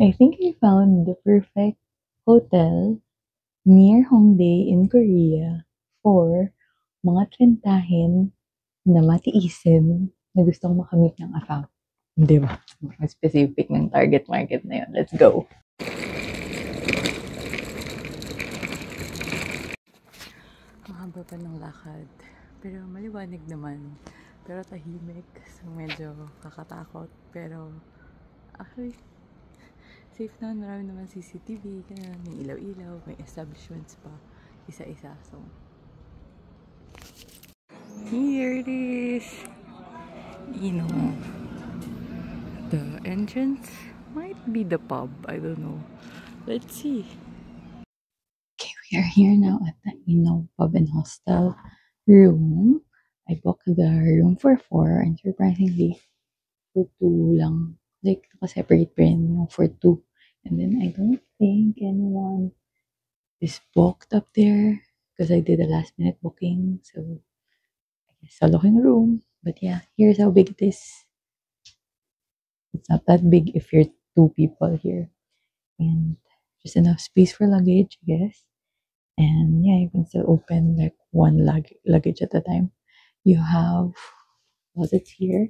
I think I found the perfect hotel near Hongdae in Korea for mga trentahin na matiisin na gustong makamit ng AFAP. Di ba? Ang specific ng target market na yun. Let's go! Ang haba pa ng lakad. Pero maliwanag naman. Pero tahimik. So medyo kakatakot. Pero actually, safe naman. Marami naman CCTV. Kaya may ilaw-ilaw. May establishments pa. Isa-isa. So, here it is. You know, the entrance might be the pub. I don't know. Let's see. Okay, we are here now at the Pub and Hostel room. I booked the room for 4 and surprisingly for 2 lang. Like, naka-separate pa rin yung for 2. And then I don't think anyone is booked up there because I did a last minute booking. So, I guess solo in the room. But yeah, here's how big it is. It's not that big if you're 2 people here. And just enough space for luggage, I guess. And yeah, you can still open like one luggage at a time. You have closets here,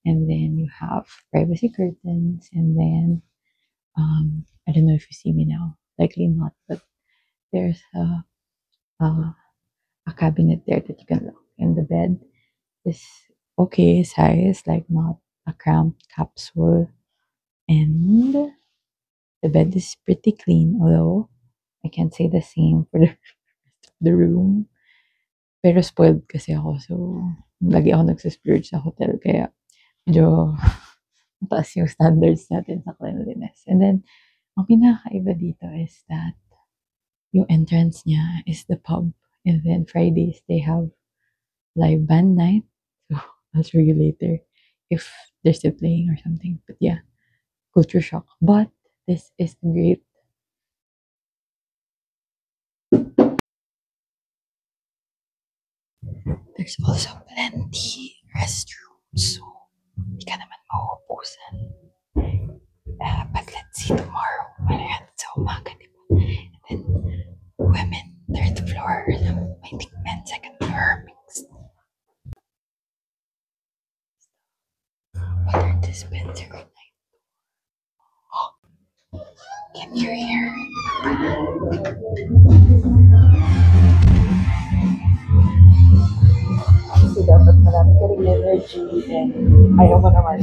and then you have privacy curtains, and then I don't know if you see me now, likely not, but there's a cabinet there that you can look. And the bed is okay size, like not a cramped capsule, and the bed is pretty clean, although I can't say the same for the room. Pero spoiled kasi ako, so lagi ako nagsisplurge sa hotel, kaya medyo mataas yung standards natin sa cleanliness. And then, ang pinakaiba dito is that yung entrance niya is the pub. And then Fridays, they have live band night. So, I'll show you later if they're still playing or something. But yeah, culture shock. But this is great. There's also plenty restrooms. So, hindi ka naman mauubusan. But let's see tomorrow. Malayan sa umaga, diba? And then, women, third floor. I think men, second floor, mixed. Water dispensary night. Oh, can you hear? So, dapat marami ka rin energy and ayaw mo naman.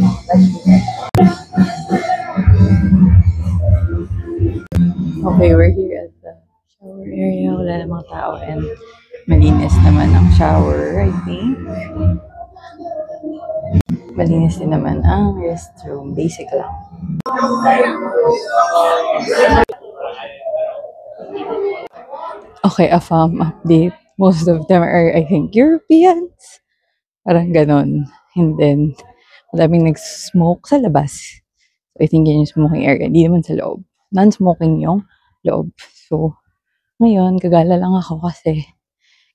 Okay, we're here at the shower area. Wala namang tao and malinis naman ang shower, I think. Malinis din naman ang restroom. Basic lang. Okay, a farm update. Most of them are, I think, Europeans. Parang ganon. And then, madaming nag-smoke sa labas. So, I think yun yung smoking area. Hindi naman sa loob. Non-smoking yung loob. So, ngayon, kagala lang ako kasi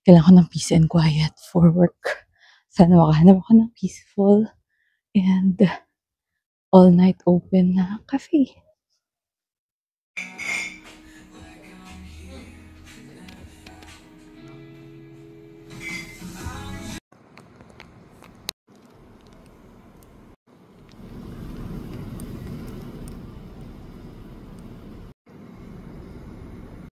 kailangan ko ng peace and quiet for work. Sana makahanap ako ng peaceful and all-night open na cafe.